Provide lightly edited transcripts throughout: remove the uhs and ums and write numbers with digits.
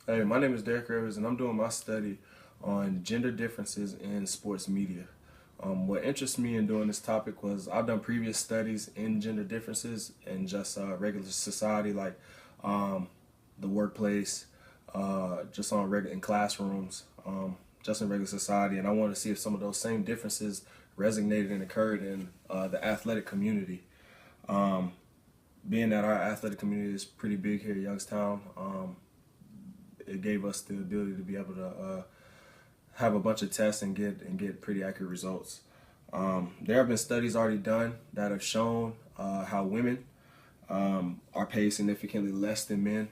Hey, my name is Derek Rivers, and I'm doing my study on gender differences in sports media. What interests me in doing this topic was I've done previous studies in gender differences in just regular society, like um, the workplace, just on regular in classrooms, just in regular society, and I want to see if some of those same differences resonated and occurred in the athletic community. Um, Being that our athletic community is pretty big here at Youngstown. It gave us the ability to be able to have a bunch of tests and get pretty accurate results. There have been studies already done that have shown how women are paid significantly less than men.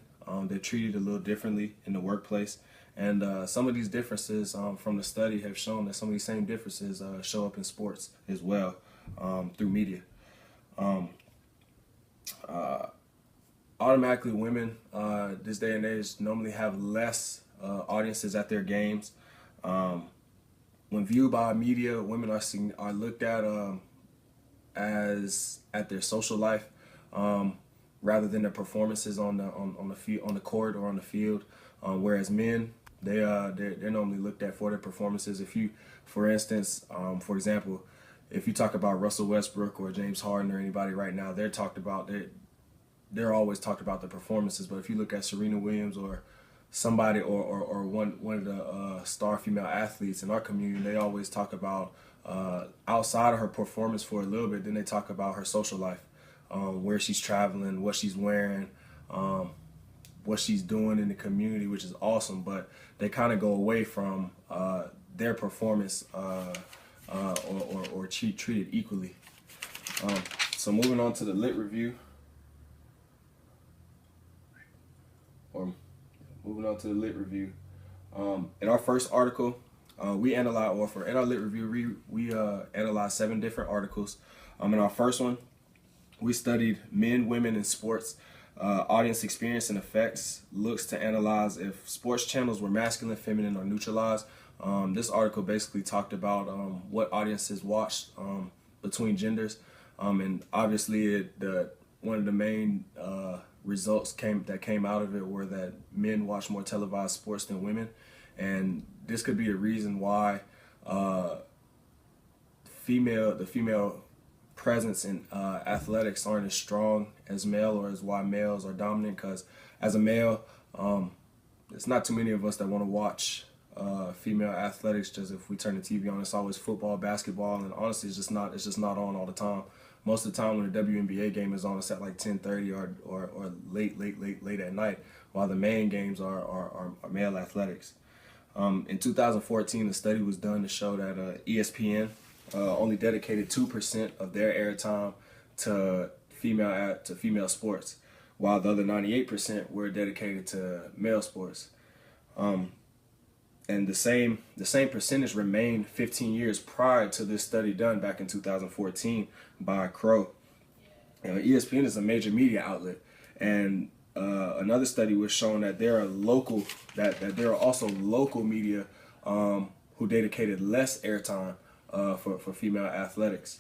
They're treated a little differently in the workplace. And some of these differences from the study have shown that some of these same differences show up in sports as well through media. Um, uh, Automatically, women this day and age normally have less audiences at their games. Um, when viewed by media, women are looked at as at their social life um, rather than their performances on the field, on the court or on the field. Whereas men, they're normally looked at for their performances. If you, for instance, for example, if you talk about Russell Westbrook or James Harden or anybody right now, they're always talked about the performances. But if you look at Serena Williams or somebody or one of the star female athletes in our community, they always talk about outside of her performance for a little bit. Then they talk about her social life, where she's traveling, what she's wearing, um, what she's doing in the community, which is awesome. But they kind of go away from their performance or treated equally. Um, so moving on to the lit review. Or moving on to the lit review. In our first article, we analyzed, or for in our lit review, we analyzed 7 different articles. In our first one, we studied men, women in sports, audience experience and effects, looks to analyze if sports channels were masculine, feminine, or neutralized. This article basically talked about what audiences watched between genders, and obviously one of the main results that came out of it were that men watch more televised sports than women, and this could be a reason why the female presence in athletics aren't as strong as male, or as why males are dominant. Because as a male, it's not too many of us that want to watch female athletics. Just if we turn the TV on, it's always football, basketball, and honestly, it's just not on all the time. Most of the time when the WNBA game is on, it's at like 10:30 or late at night, while the main games are male athletics. In 2014, a study was done to show that ESPN only dedicated 2% of their airtime to female sports, while the other 98% were dedicated to male sports. Um, and the same percentage remained 15 years prior to this study done back in 2014 by Crow. ESPN is a major media outlet, and another study was showing that there are also local media who dedicated less airtime for female athletics.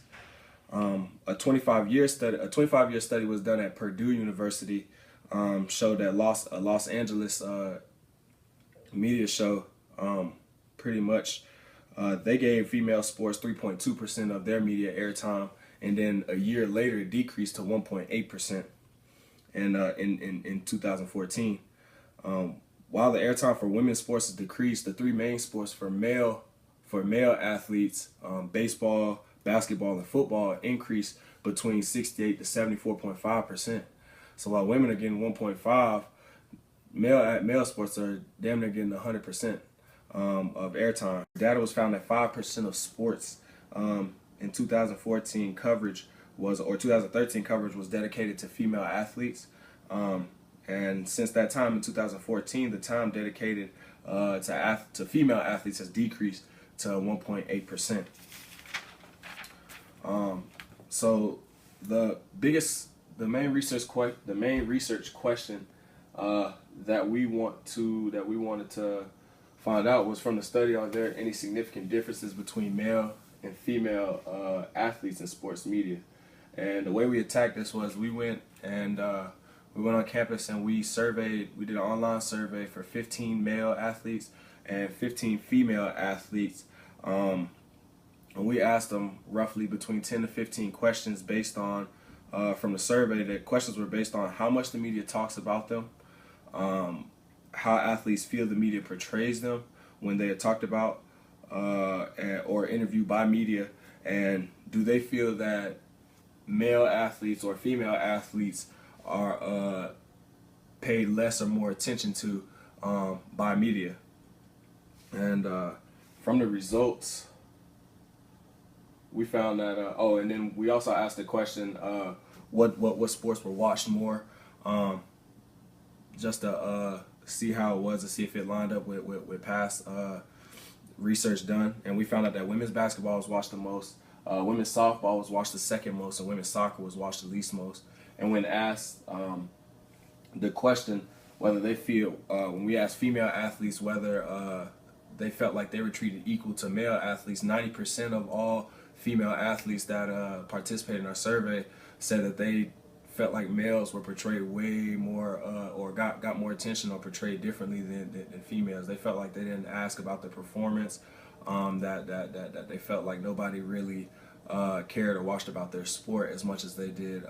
A 25-year study was done at Purdue University, showed that a Los Angeles media show pretty much they gave female sports 3.2% of their media airtime, and then a year later it decreased to 1.8%. And in 2014, while the airtime for women's sports has decreased, the 3 main sports for male athletes, baseball, basketball, and football, increased between 68 to 74.5%. So while women are getting 1.5, male sports are damn near getting 100% of airtime. Data was found that 5% of sports in 2014 coverage or 2013 coverage was dedicated to female athletes. And since that time in 2014, the time dedicated to female athletes has decreased to 1.8%. So the main research question that we wanted to find out was from the study: are there any significant differences between male and female athletes in sports media? And the way we attacked this was we went and we went on campus and we did an online survey for 15 male athletes and 15 female athletes. And we asked them roughly between 10 to 15 questions based on, from the survey, the questions were based on how much the media talks about them, how athletes feel the media portrays them when they are talked about or interviewed by media, and do they feel that male athletes or female athletes are paid less or more attention to by media. And from the results, we found that and then we also asked the question, what sports were watched more, just to see how it was, to see if it lined up with past research done. And we found out that women's basketball was watched the most, women's softball was watched the second most, and women's soccer was watched the least most. And when asked the question whether they feel, when we asked female athletes whether they felt like they were treated equal to male athletes, 90% of all female athletes that participated in our survey said that they felt like males were portrayed way more or got more attention or portrayed differently than females. They felt like they didn't ask about the performance, that they felt like nobody really cared or watched about their sport as much as they did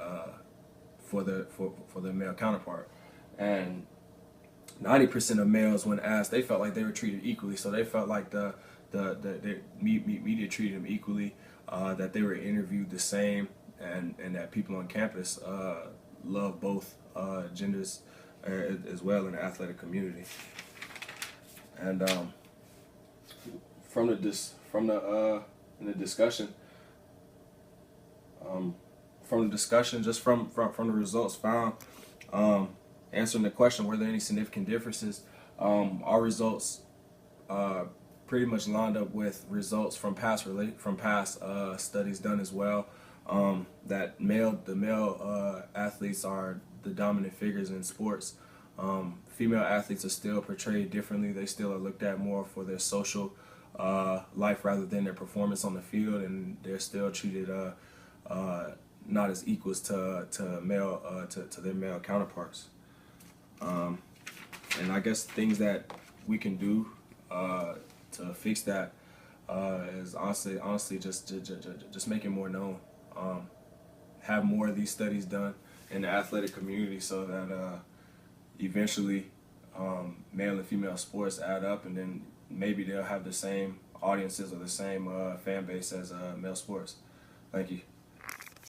for their male counterpart. And 90% of males, when asked, they felt like they were treated equally. So they felt like the media treated them equally, that they were interviewed the same, and that people on campus love both genders as well in the athletic community. And in the discussion, just from the results found, answering the question, were there any significant differences? Our results pretty much lined up with results from past studies done as well. That the male athletes are the dominant figures in sports. Female athletes are still portrayed differently. They still are looked at more for their social life rather than their performance on the field, and they're still treated not as equals to their male counterparts. And I guess things that we can do to fix that is honestly just make it more known. Have more of these studies done in the athletic community, so that eventually male and female sports add up, and then maybe they'll have the same audiences or the same fan base as male sports. Thank you.